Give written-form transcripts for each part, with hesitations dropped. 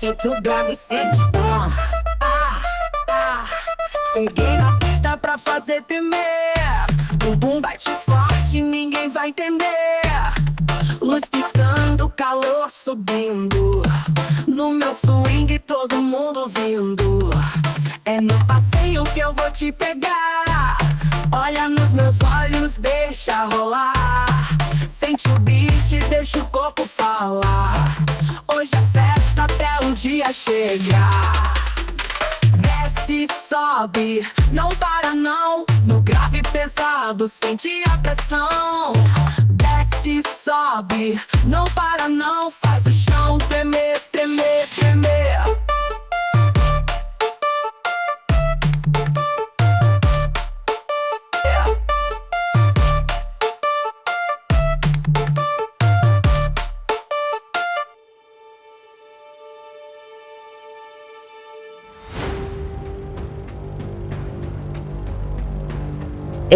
sinto grave e sente. Cheguei na pista pra fazer tremer. Bumbum bate forte, ninguém vai entender. Luz piscando, calor subindo. No meu swing todo mundo vindo. É no passeio que eu vou te pegar. Olha nos meus olhos, deixa rolar. Sente o beat, deixa o corpo falar. Hoje é festa até o dia chegar. Desce, sobe, não para não. No grave pesado, sente a pressão. Desce, sobe, não para não. Faz o chão tremer, tremer, tremer.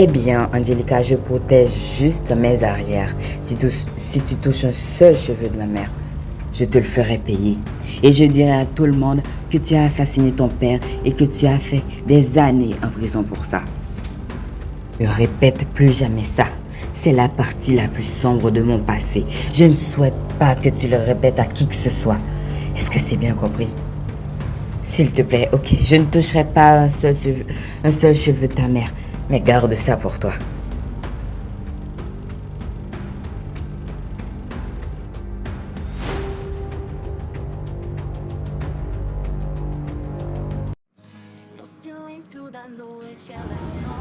Eh bien, Angelica, je protège juste mes arrières. Si tu touches un seul cheveu de ma mère, je te le ferai payer. Et je dirai à tout le monde que tu as assassiné ton père et que tu as fait des années en prison pour ça. Ne répète plus jamais ça. C'est la partie la plus sombre de mon passé. Je ne souhaite pas que tu le répètes à qui que ce soit. Est-ce que c'est bien compris? S'il te plaît, ok, je ne toucherai pas un seul cheveu de ta mère. Mais garde ça pour toi.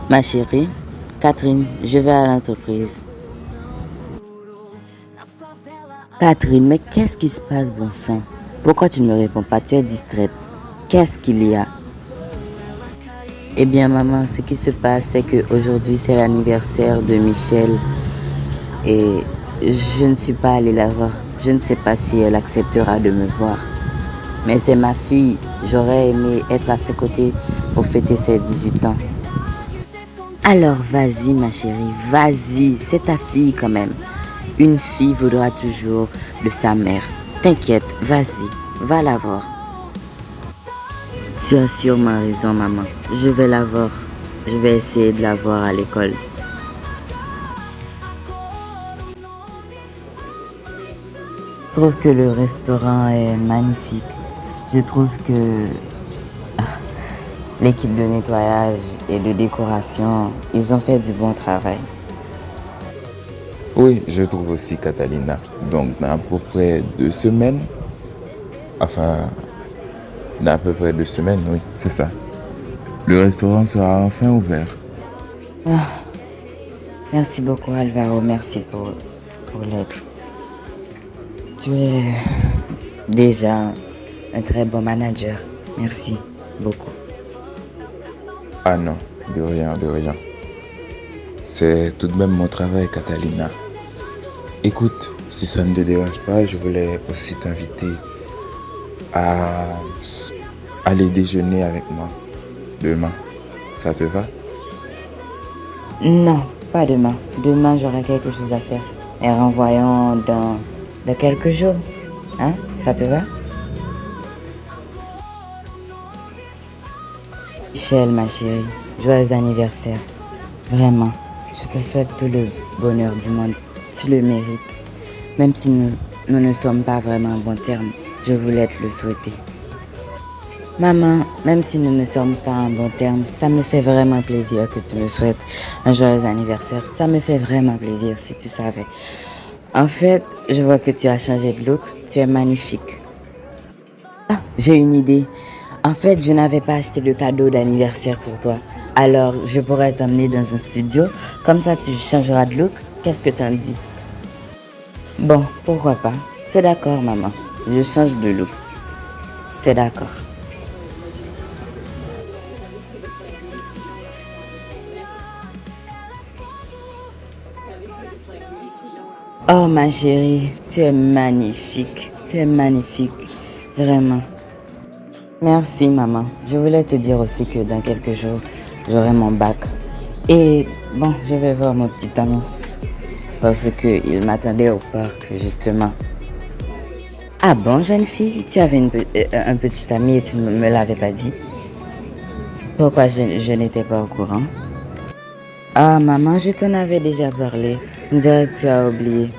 Ma chérie, Catherine, je vais à l'entreprise. Catherine, mais qu'est-ce qui se passe, bon sang? Pourquoi tu ne me réponds pas? Tu es distraite. Qu'est-ce qu'il y a? Eh bien, maman, ce qui se passe, c'est qu'aujourd'hui, c'est l'anniversaire de Michel et je ne suis pas allée la voir. Je ne sais pas si elle acceptera de me voir. Mais c'est ma fille. J'aurais aimé être à ses côtés pour fêter ses 18 ans. Alors, vas-y, ma chérie, vas-y. C'est ta fille quand même. Une fille voudra toujours de sa mère. T'inquiète, vas-y, va la voir. Tu as sûrement raison, maman. Je vais la voir. Je vais essayer de la voir à l'école. Je trouve que le restaurant est magnifique. Je trouve que l'équipe de nettoyage et de décoration, ils ont fait du bon travail. Oui, je trouve aussi, Catalina. Donc, dans à peu près 2 semaines, dans à peu près 2 semaines, oui, c'est ça. Le restaurant sera enfin ouvert. Merci beaucoup, Alvaro. Merci pour l'aide. Tu es déjà un très bon manager. Merci beaucoup. Ah non, de rien, de rien. C'est tout de même mon travail, Catalina. Écoute, si ça ne te dérange pas, je voulais aussi t'inviter à aller déjeuner avec moi demain. Ça te va? Non, pas demain. Demain, j'aurai quelque chose à faire. Et renvoyons dans quelques jours. Hein? Ça te va? Michel, ma chérie, joyeux anniversaire. Vraiment, je te souhaite tout le bonheur du monde. Tu le mérites. Même si nous ne sommes pas vraiment en bon terme, je voulais te le souhaiter. Maman, même si nous ne sommes pas en bon terme, ça me fait vraiment plaisir que tu me souhaites un joyeux anniversaire. Ça me fait vraiment plaisir si tu savais. En fait, je vois que tu as changé de look. Tu es magnifique. Ah, j'ai une idée. En fait, je n'avais pas acheté de cadeau d'anniversaire pour toi. Alors, je pourrais t'emmener dans un studio. Comme ça, tu changeras de look. Qu'est-ce que t'en dis? Bon, pourquoi pas? C'est d'accord, maman. Je change de look. C'est d'accord. Oh, ma chérie, tu es magnifique. Tu es magnifique. Vraiment. Merci, maman. Je voulais te dire aussi que dans quelques jours, j'aurai mon bac. Et bon, je vais voir mon petit ami. Parce qu'il m'attendait au parc, justement. Ah bon, jeune fille, tu avais un petit ami et tu ne me l'avais pas dit. Pourquoi je n'étais pas au courant? Ah maman, je t'en avais déjà parlé. On dirait que tu as oublié.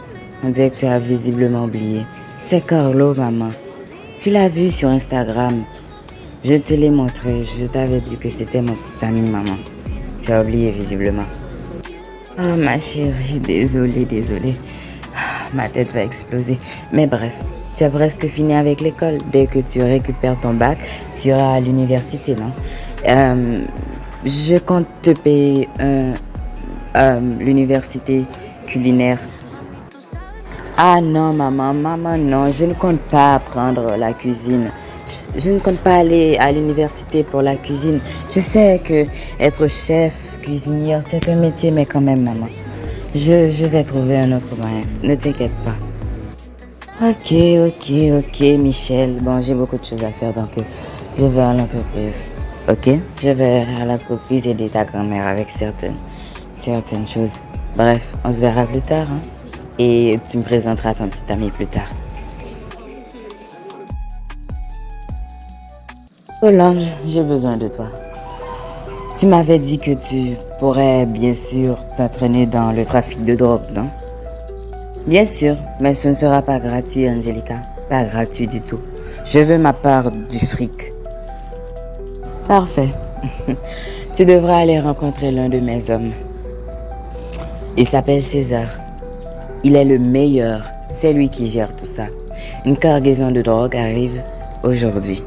On dirait que tu as visiblement oublié. C'est Carlo, maman. Tu l'as vu sur Instagram. Je te l'ai montré. Je t'avais dit que c'était mon petit ami, maman. Tu as oublié visiblement. Oh ma chérie, désolée. Ma tête va exploser. Mais bref, tu as presque fini avec l'école. Dès que tu récupères ton bac, tu iras à l'université, non? Je compte te payer l'université culinaire. Ah non, maman, non, je ne compte pas apprendre la cuisine. Je ne compte pas aller à l'université pour la cuisine. Je sais que être chef, cuisinière, c'est un métier, mais quand même, maman. Je vais trouver un autre moyen. Ne t'inquiète pas. Ok, Michel. Bon, j'ai beaucoup de choses à faire, donc je vais à l'entreprise. Ok? Je vais à l'entreprise aider ta grand-mère avec certaines choses. Bref, on se verra plus tard, hein? Et tu me présenteras ton petit ami plus tard. Solange, j'ai besoin de toi. Tu m'avais dit que tu pourrais bien sûr t'entraîner dans le trafic de drogue, non? Bien sûr, mais ce ne sera pas gratuit, Angelica. Pas gratuit du tout. Je veux ma part du fric. Parfait. Tu devras aller rencontrer l'un de mes hommes. Il s'appelle César. Il est le meilleur. C'est lui qui gère tout ça. Une cargaison de drogue arrive aujourd'hui.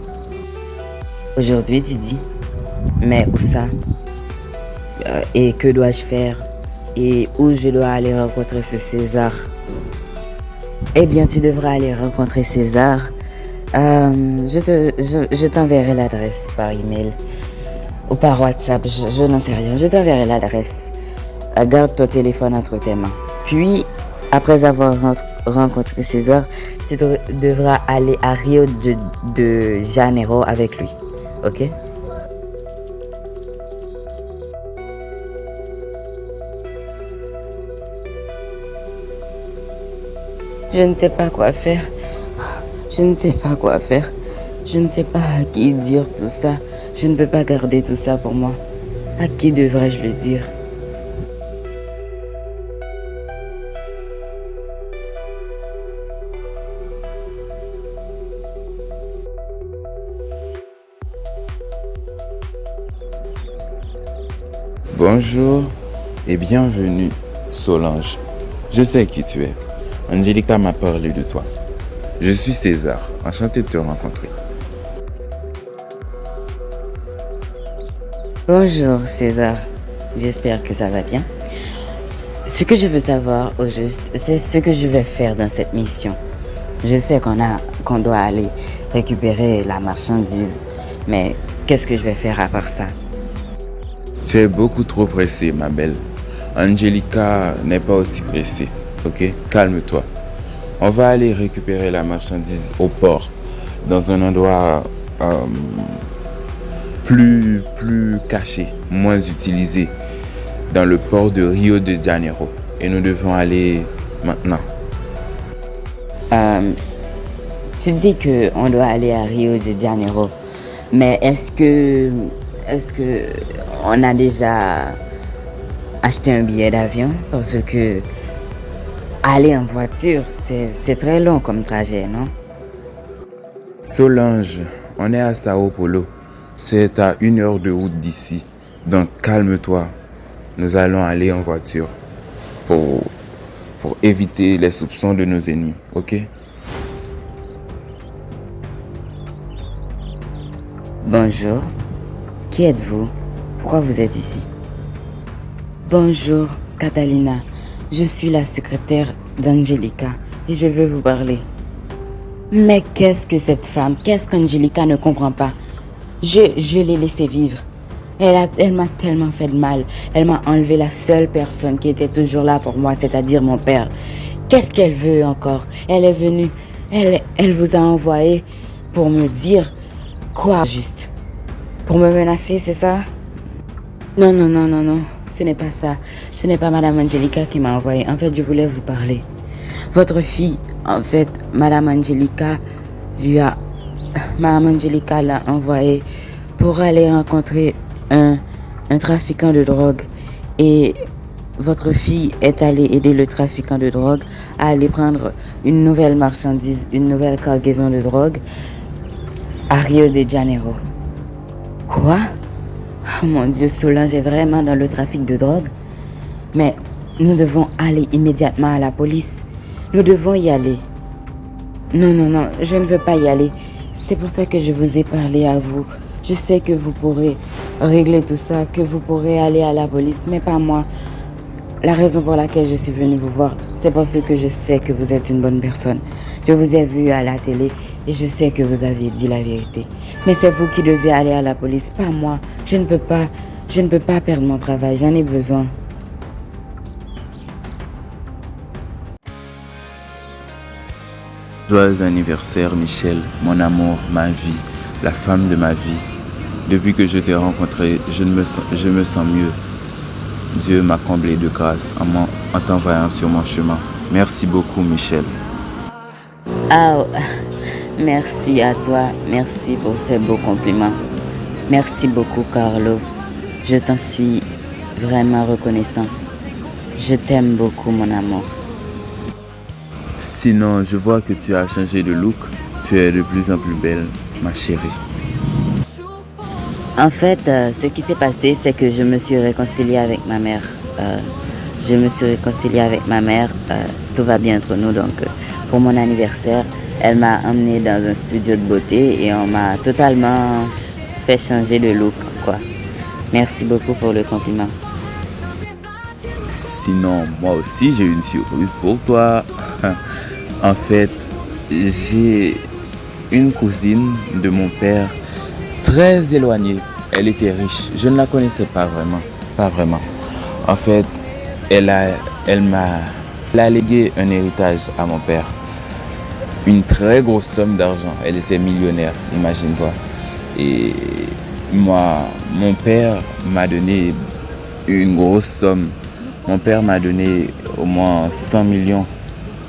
Aujourd'hui, tu dis? Mais où ça? Et que dois-je faire? Et où je dois aller rencontrer ce César? Eh bien, tu devras aller rencontrer César. Je t'enverrai l'adresse par email ou par WhatsApp. Je n'en sais rien. Je t'enverrai l'adresse. Garde ton téléphone entre tes mains. Puis, après avoir rencontré César, tu devras aller à Rio de Janeiro avec lui. Ok? Je ne sais pas quoi faire. Je ne sais pas quoi faire. Je ne sais pas à qui dire tout ça. Je ne peux pas garder tout ça pour moi. À qui devrais-je le dire? Bonjour et bienvenue, Solange. Je sais qui tu es. Angelica m'a parlé de toi. Je suis César, enchanté de te rencontrer. Bonjour César, j'espère que ça va bien. Ce que je veux savoir au juste, c'est ce que je vais faire dans cette mission. Je sais qu'on doit aller récupérer la marchandise, mais qu'est-ce que je vais faire à part ça? Tu es beaucoup trop pressée, ma belle. Angelica n'est pas aussi pressée, ok? Calme-toi. On va aller récupérer la marchandise au port, dans un endroit plus caché, moins utilisé, dans le port de Rio de Janeiro. Et nous devons aller maintenant. Tu dis qu'on doit aller à Rio de Janeiro, mais est-ce que on a déjà acheté un billet d'avion? Parce que aller en voiture, c'est très long comme trajet, non? Solange, on est à Sao Paulo. C'est à 1 heure de route d'ici. Donc calme-toi. Nous allons aller en voiture pour éviter les soupçons de nos ennemis, ok? Bonjour. Qui êtes-vous? Pourquoi vous êtes ici? Bonjour, Catalina. Je suis la secrétaire d'Angelica et je veux vous parler. Mais qu'est-ce que cette femme? Qu'est-ce qu'Angelica ne comprend pas? Je l'ai laissée vivre. Elle m'a tellement fait de mal. Elle m'a enlevé la seule personne qui était toujours là pour moi, c'est-à-dire mon père. Qu'est-ce qu'elle veut encore? Elle est venue. Elle vous a envoyé pour me dire quoi juste? Pour me menacer, c'est ça? Non. Ce n'est pas ça. Ce n'est pas Madame Angelica qui m'a envoyé. En fait, je voulais vous parler. Votre fille, en fait, Madame Angelica l'a envoyé pour aller rencontrer un trafiquant de drogue. Et votre fille est allée aider le trafiquant de drogue à aller prendre une nouvelle marchandise, une nouvelle cargaison de drogue à Rio de Janeiro. Quoi? Oh mon Dieu, Solange est vraiment dans le trafic de drogue? Mais nous devons aller immédiatement à la police. Nous devons y aller. Non, je ne veux pas y aller. C'est pour ça que je vous ai parlé à vous. Je sais que vous pourrez régler tout ça, que vous pourrez aller à la police, mais pas moi. La raison pour laquelle je suis venue vous voir, c'est parce que je sais que vous êtes une bonne personne. Je vous ai vu à la télé et je sais que vous avez dit la vérité. Mais c'est vous qui devez aller à la police, pas moi. Je ne peux pas perdre mon travail, j'en ai besoin. Joyeux anniversaire, Michel, mon amour, ma vie, la femme de ma vie. Depuis que je t'ai rencontré, je me sens mieux. Dieu m'a comblé de grâce en t'envoyant sur mon chemin. Merci beaucoup, Michel. Oh, merci à toi. Merci pour ces beaux compliments. Merci beaucoup, Carlo. Je t'en suis vraiment reconnaissant. Je t'aime beaucoup, mon amour. Sinon, je vois que tu as changé de look. Tu es de plus en plus belle, ma chérie. En fait, ce qui s'est passé, c'est que je me suis réconciliée avec ma mère. Tout va bien entre nous. Donc, pour mon anniversaire, elle m'a emmenée dans un studio de beauté et on m'a totalement fait changer de look, quoi. Merci beaucoup pour le compliment. Sinon, moi aussi, j'ai une surprise pour toi. En fait, j'ai une cousine de mon père très éloignée. Elle était riche. Je ne la connaissais pas vraiment. En fait, elle a légué un héritage à mon père. Une très grosse somme d'argent. Elle était millionnaire, imagine-toi. Et moi, mon père m'a donné une grosse somme. Mon père m'a donné au moins 100 millions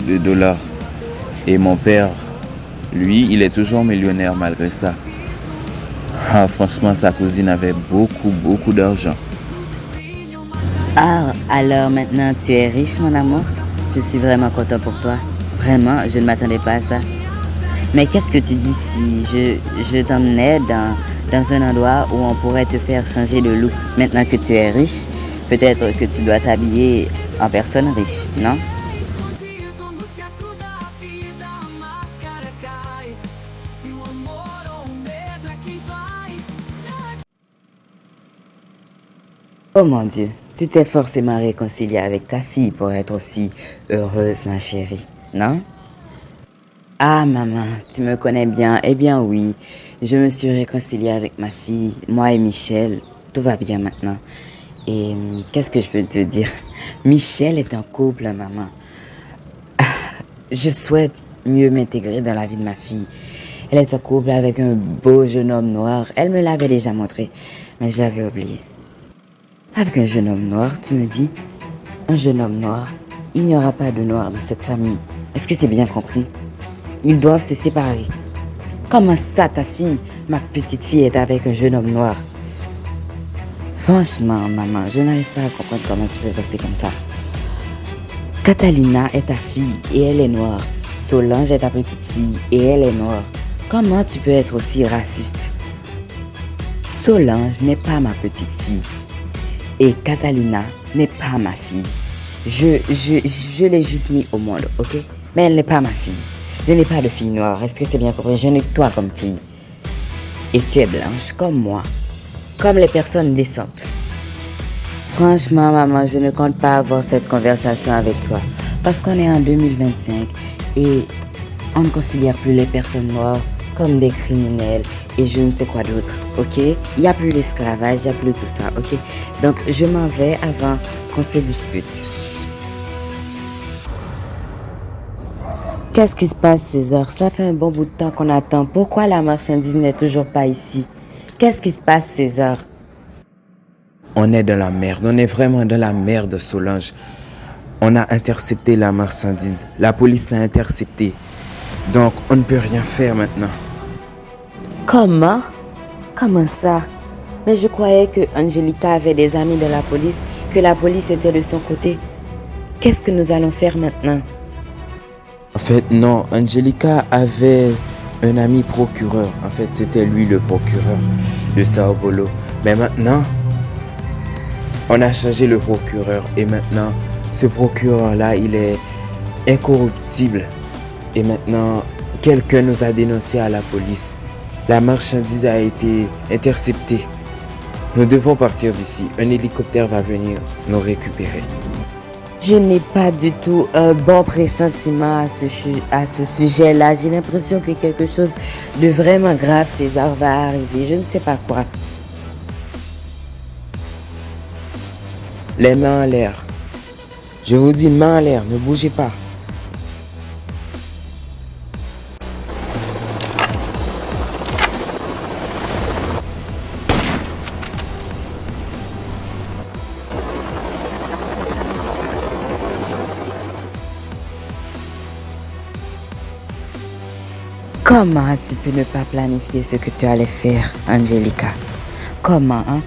de dollars. Et mon père, lui, il est toujours millionnaire malgré ça. Ah, franchement, sa cousine avait beaucoup d'argent. Ah, alors maintenant tu es riche, mon amour? Je suis vraiment content pour toi. Vraiment, je ne m'attendais pas à ça. Mais qu'est-ce que tu dis si je t'emmenais dans un endroit où on pourrait te faire changer de look? Maintenant que tu es riche, peut-être que tu dois t'habiller en personne riche, non? Oh mon Dieu, tu t'es forcément réconciliée avec ta fille pour être aussi heureuse, ma chérie, non? Ah maman, tu me connais bien. Eh bien oui, je me suis réconciliée avec ma fille, moi et Michel. Tout va bien maintenant. Et qu'est-ce que je peux te dire? Michel est en couple, maman. Je souhaite mieux m'intégrer dans la vie de ma fille. Elle est en couple avec un beau jeune homme noir. Elle me l'avait déjà montré, mais j'avais oublié. Avec un jeune homme noir, tu me dis? Un jeune homme noir? Il n'y aura pas de noir dans cette famille. Est-ce que c'est bien compris? Ils doivent se séparer. Comment ça, ta fille, ma petite fille, est avec un jeune homme noir? Franchement, maman, je n'arrive pas à comprendre comment tu peux penser comme ça. Catalina est ta fille et elle est noire. Solange est ta petite fille et elle est noire. Comment tu peux être aussi raciste? Solange n'est pas ma petite fille. Et Catalina n'est pas ma fille. Je l'ai juste mis au monde, ok? Mais elle n'est pas ma fille. Je n'ai pas de fille noire. Est-ce que c'est bien compris? Je n'ai que toi comme fille. Et tu es blanche comme moi. Comme les personnes décentes. Franchement, maman, je ne compte pas avoir cette conversation avec toi. Parce qu'on est en 2025 et on ne considère plus les personnes noires comme des criminels et je ne sais quoi d'autre, ok? Il n'y a plus l'esclavage, il n'y a plus tout ça, ok? Donc, je m'en vais avant qu'on se dispute. Qu'est-ce qui se passe, César? Ça fait un bon bout de temps qu'on attend. Pourquoi la marchandise n'est toujours pas ici? Qu'est-ce qui se passe, César? On est dans la merde. On est vraiment dans la merde, Solange. On a intercepté la marchandise. La police l'a interceptée. Donc, on ne peut rien faire maintenant. Comment? Comment ça? Mais je croyais que Angelica avait des amis de la police, que la police était de son côté. Qu'est-ce que nous allons faire maintenant? En fait, non. Angelica avait un ami procureur. En fait, c'était lui le procureur de Sao Paulo. Mais maintenant, on a changé le procureur. Et maintenant, ce procureur-là, il est incorruptible. Et maintenant, quelqu'un nous a dénoncé à la police. La marchandise a été interceptée. Nous devons partir d'ici. Un hélicoptère va venir nous récupérer. Je n'ai pas du tout un bon pressentiment à ce sujet-là. J'ai l'impression que quelque chose de vraiment grave, César, va arriver. Je ne sais pas quoi. Les mains en l'air. Je vous dis mains en l'air, ne bougez pas. Comment tu peux ne pas planifier ce que tu allais faire, Angelica? Comment, hein?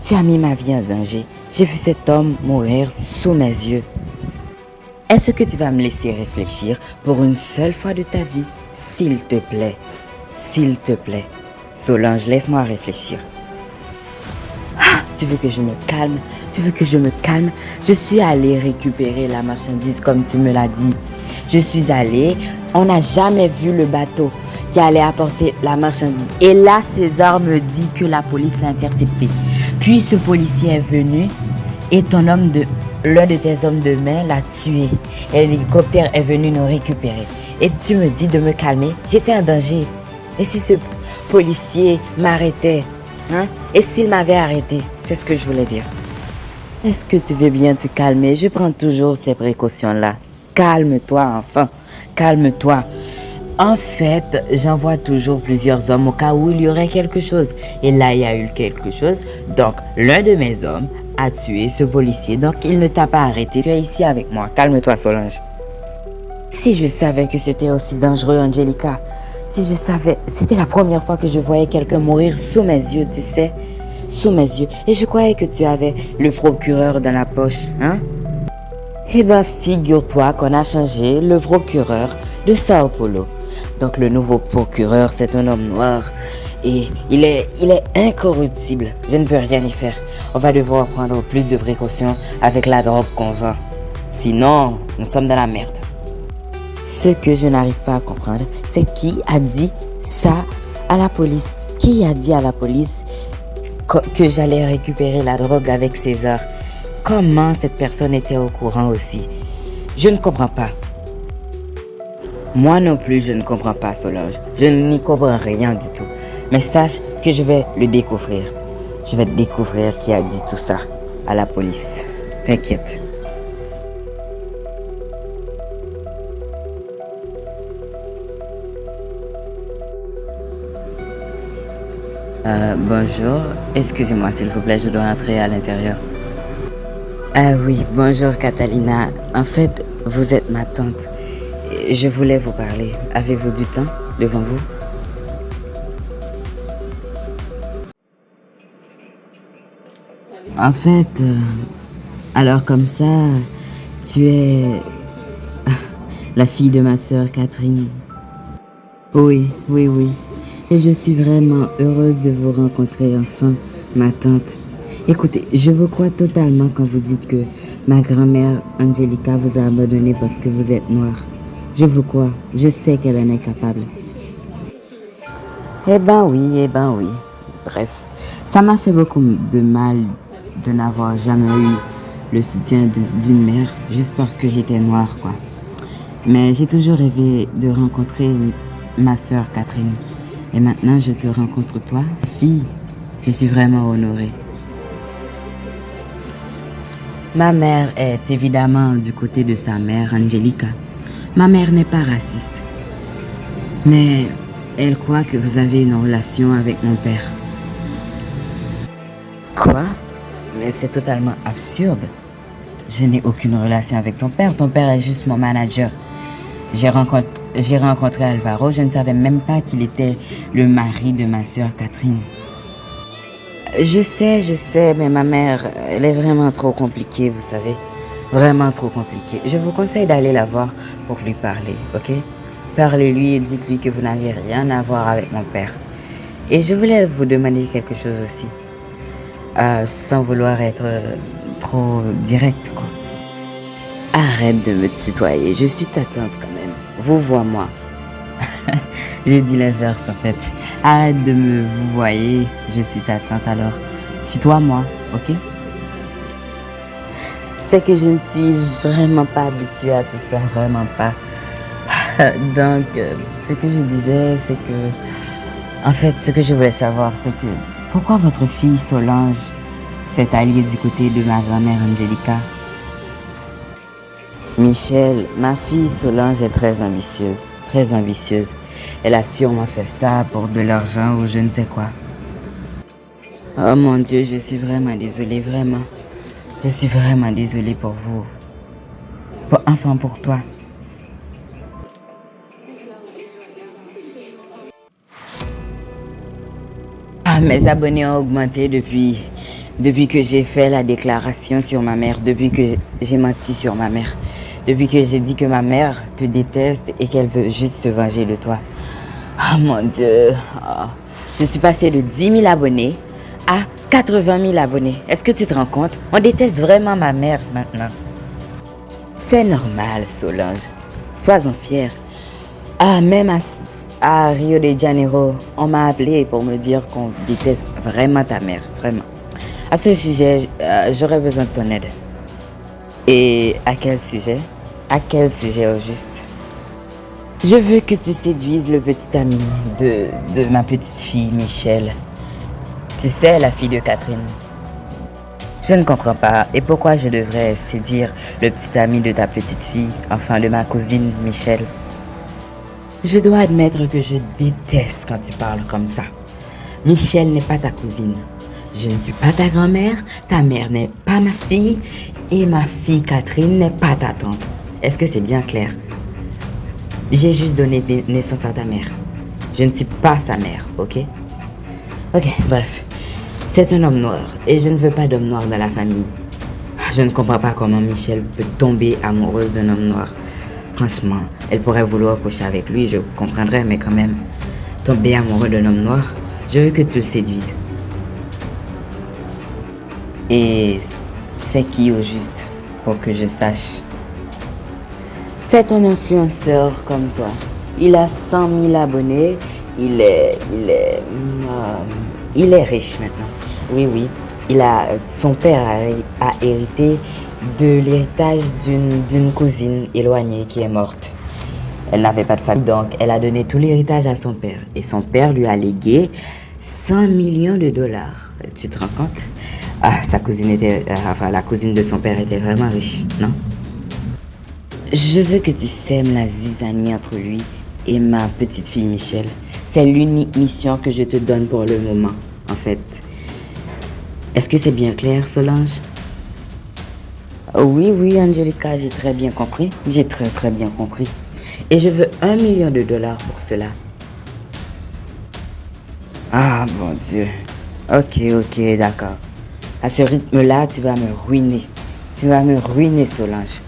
Tu as mis ma vie en danger. J'ai vu cet homme mourir sous mes yeux. Est-ce que tu vas me laisser réfléchir pour une seule fois de ta vie? S'il te plaît. S'il te plaît. Solange, laisse-moi réfléchir. Ah, tu veux que je me calme? Tu veux que je me calme? Je suis allée récupérer la marchandise comme tu me l'as dit. Je suis allée, on n'a jamais vu le bateau qui allait apporter la marchandise. Et là, César me dit que la police l'a intercepté. Puis ce policier est venu et l'un de tes hommes de main l'a tué. Et l'hélicoptère est venu nous récupérer. Et tu me dis de me calmer? J'étais en danger. Et si ce policier m'arrêtait, hein? Et s'il m'avait arrêté? C'est ce que je voulais dire. Est-ce que tu veux bien te calmer? Je prends toujours ces précautions-là. Calme-toi, enfant. Calme-toi. En fait, j'envoie toujours plusieurs hommes au cas où il y aurait quelque chose. Et là, il y a eu quelque chose. Donc, l'un de mes hommes a tué ce policier. Donc, il ne t'a pas arrêté. Tu es ici avec moi. Calme-toi, Solange. Si je savais que c'était aussi dangereux, Angelica. Si je savais, c'était la première fois que je voyais quelqu'un mourir sous mes yeux, tu sais. Sous mes yeux. Et je croyais que tu avais le procureur dans la poche, hein? Eh bien, figure-toi qu'on a changé le procureur de Sao Paulo. Donc, le nouveau procureur, c'est un homme noir. Et il est incorruptible. Je ne peux rien y faire. On va devoir prendre plus de précautions avec la drogue qu'on vend. Sinon, nous sommes dans la merde. Ce que je n'arrive pas à comprendre, c'est qui a dit ça à la police? Qui a dit à la police que j'allais récupérer la drogue avec César? Comment cette personne était au courant aussi? Je ne comprends pas. Moi non plus, je ne comprends pas, Solange. Je n'y comprends rien du tout. Mais sache que je vais le découvrir. Je vais découvrir qui a dit tout ça à la police. T'inquiète. Bonjour. Excusez-moi, s'il vous plaît, je dois entrer à l'intérieur. Ah oui, bonjour Catalina. En fait, vous êtes ma tante. Je voulais vous parler. Avez-vous du temps devant vous? En fait, alors comme ça, tu es la fille de ma sœur Catherine. Oui. Et je suis vraiment heureuse de vous rencontrer enfin, ma tante. Écoutez, je vous crois totalement quand vous dites que ma grand-mère Angelica vous a abandonné parce que vous êtes noire. Je vous crois, je sais qu'elle en est capable. Eh ben oui. Bref, ça m'a fait beaucoup de mal de n'avoir jamais eu le soutien d'une mère juste parce que j'étais noire, quoi. Mais j'ai toujours rêvé de rencontrer ma sœur Catherine. Et maintenant, je te rencontre toi, fille. Je suis vraiment honorée. Ma mère est évidemment du côté de sa mère, Angelica. Ma mère n'est pas raciste. Mais elle croit que vous avez une relation avec mon père. Quoi? Mais c'est totalement absurde. Je n'ai aucune relation avec ton père. Ton père est juste mon manager. J'ai rencontré Alvaro. Je ne savais même pas qu'il était le mari de ma sœur Catherine. Je sais, mais ma mère, elle est vraiment trop compliquée, vous savez. Vraiment trop compliquée. Je vous conseille d'aller la voir pour lui parler, ok? Parlez-lui et dites-lui que vous n'avez rien à voir avec mon père. Et je voulais vous demander quelque chose aussi. Sans vouloir être trop direct, quoi. Arrête de me tutoyer, je suis ta tante quand même. Vous vois-moi. J'ai dit l'inverse en fait. Arrête de me vous voyez, je suis ta tante alors. Tutoie-moi, ok? C'est que je ne suis vraiment pas habituée à tout ça, vraiment pas. Donc, ce que je disais, c'est que... En fait, ce que je voulais savoir, c'est que... Pourquoi votre fille Solange s'est alliée du côté de ma grand-mère Angelica? Michel, ma fille Solange est très ambitieuse, très ambitieuse. Elle a sûrement fait ça pour de l'argent ou je ne sais quoi. Oh mon Dieu, je suis vraiment désolée, vraiment. Je suis vraiment désolée pour vous. Enfin, pour toi. Ah, mes abonnés ont augmenté depuis que j'ai fait la déclaration sur ma mère, depuis que j'ai menti sur ma mère, depuis que j'ai dit que ma mère te déteste et qu'elle veut juste se venger de toi. Oh mon Dieu, je suis passée de 10 000 abonnés à 80 000 abonnés. Est-ce que tu te rends compte? On déteste vraiment ma mère maintenant. C'est normal, Solange. Sois-en fière. Ah, même à Rio de Janeiro, on m'a appelé pour me dire qu'on déteste vraiment ta mère, vraiment. À ce sujet, j'aurais besoin de ton aide. Et à quel sujet? À quel sujet au juste? Je veux que tu séduises le petit ami de ma petite fille, Michel. Tu sais, la fille de Catherine. Je ne comprends pas. Et pourquoi je devrais séduire le petit ami de ta petite fille, enfin de ma cousine, Michel? Je dois admettre que je déteste quand tu parles comme ça. Michel n'est pas ta cousine. Je ne suis pas ta grand-mère, ta mère n'est pas ma fille et ma fille Catherine n'est pas ta tante. Est-ce que c'est bien clair? J'ai juste donné naissance à ta mère. Je ne suis pas sa mère, ok? Ok, bref. C'est un homme noir et je ne veux pas d'homme noir dans la famille. Je ne comprends pas comment Michel peut tomber amoureuse d'un homme noir. Franchement, elle pourrait vouloir coucher avec lui, je comprendrais, mais quand même, tomber amoureux d'un homme noir, je veux que tu le séduises. Et c'est qui au juste, pour que je sache? C'est un influenceur comme toi. Il a 100 000 abonnés. Il est riche maintenant. Oui. Son père a hérité de l'héritage d'une cousine éloignée qui est morte. Elle n'avait pas de famille, donc elle a donné tout l'héritage à son père. Et son père lui a légué 100 millions de dollars. Tu te rends compte? La cousine de son père était vraiment riche, non? Je veux que tu sèmes la zizanie entre lui et ma petite fille Michel. C'est l'unique mission que je te donne pour le moment, en fait. Est-ce que c'est bien clair, Solange? Oui, Angelica, j'ai très bien compris. J'ai très bien compris. Et je veux 1 million de dollars pour cela. Ah, mon Dieu. Ok, d'accord. À ce rythme-là, tu vas me ruiner. Tu vas me ruiner, Solange.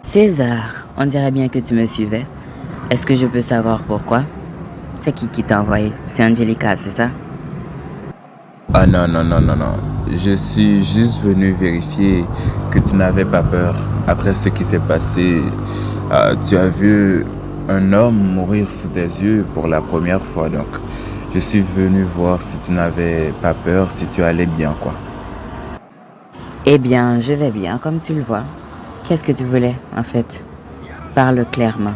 César, on dirait bien que tu me suivais. Est-ce que je peux savoir pourquoi? C'est qui t'a envoyé? C'est Angelica, c'est ça? Ah non. Je suis juste venu vérifier que tu n'avais pas peur. Après ce qui s'est passé, tu as vu un homme mourir sous tes yeux pour la première fois. Donc, je suis venu voir si tu n'avais pas peur, si tu allais bien, quoi. Eh bien, je vais bien, comme tu le vois. Qu'est-ce que tu voulais, en fait? Parle clairement.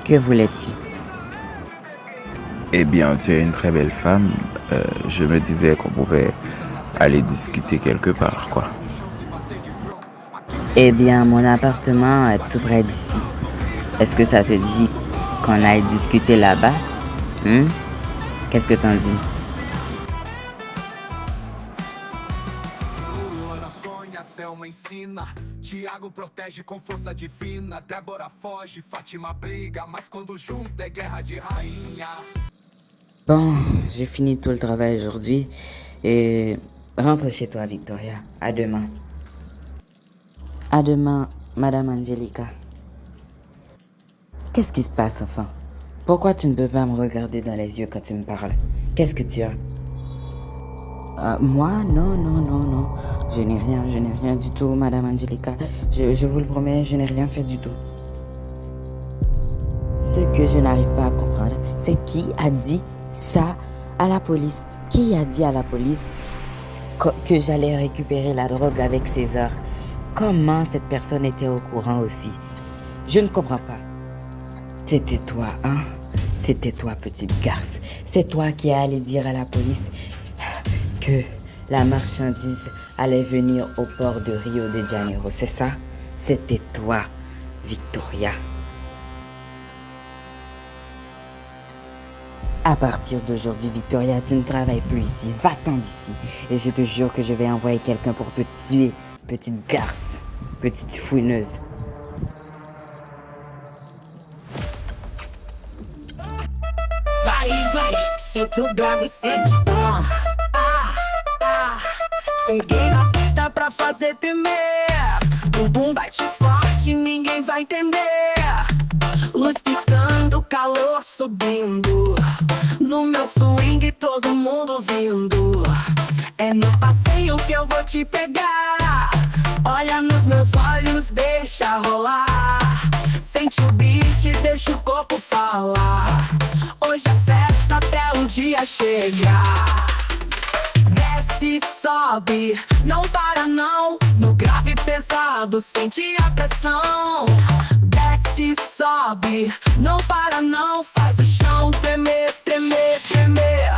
Que voulais-tu? Eh bien, tu es une très belle femme. Je me disais qu'on pouvait aller discuter quelque part, quoi. Eh bien, mon appartement est tout près d'ici. Est-ce que ça te dit qu'on aille discuter là-bas? Qu'est-ce que t'en dis? a Selma ensina, Tiago protege com força divina, Débora foge, Fátima briga, mas quando junta é guerra de rainha. Bon, j'ai fini tout le travail aujourd'hui et rentre chez toi, Victoria. À demain. À demain, Madame Angelica. Qu'est-ce qui se passe, enfin? Pourquoi tu ne peux pas me regarder dans les yeux quand tu me parles? Qu'est-ce que tu as? Moi? Non, non, non, non. Je n'ai rien du tout, Madame Angelica. Je vous le promets, je n'ai rien fait du tout. Ce que je n'arrive pas à comprendre, c'est qui a dit ça à la police? Qui a dit à la police que j'allais récupérer la drogue avec César? Comment cette personne était au courant aussi? Je ne comprends pas. C'était toi, hein? C'était toi, petite garce. C'est toi qui allais dire à la police que la marchandise allait venir au port de Rio de Janeiro, c'est ça? C'était toi, Victoria. À partir d'aujourd'hui, Victoria, tu ne travailles plus ici. Va-t'en d'ici. Et je te jure que je vais envoyer quelqu'un pour te tuer, petite garce, petite fouineuse. Vai, senta o grave e sente. Cheguei na pista pra fazer tremer. Bumbum bate forte, ninguém vai entender. Luz piscando, calor subindo. No meu swing, todo mundo vindo. É no passeio que eu vou te pegar. Olha nos meus olhos, deixa rolar. Sente o beat, deixa o corpo falar. Hoje é festa até o dia chegar. Desce, sobe, não para não. No grave pesado, sente a pressão. Desce, sobe, não para não. Faz o chão tremer, tremer, tremer.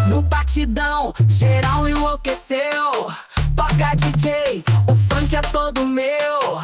No batidão, geral enlouqueceu. Toca DJ, o funk é todo meu.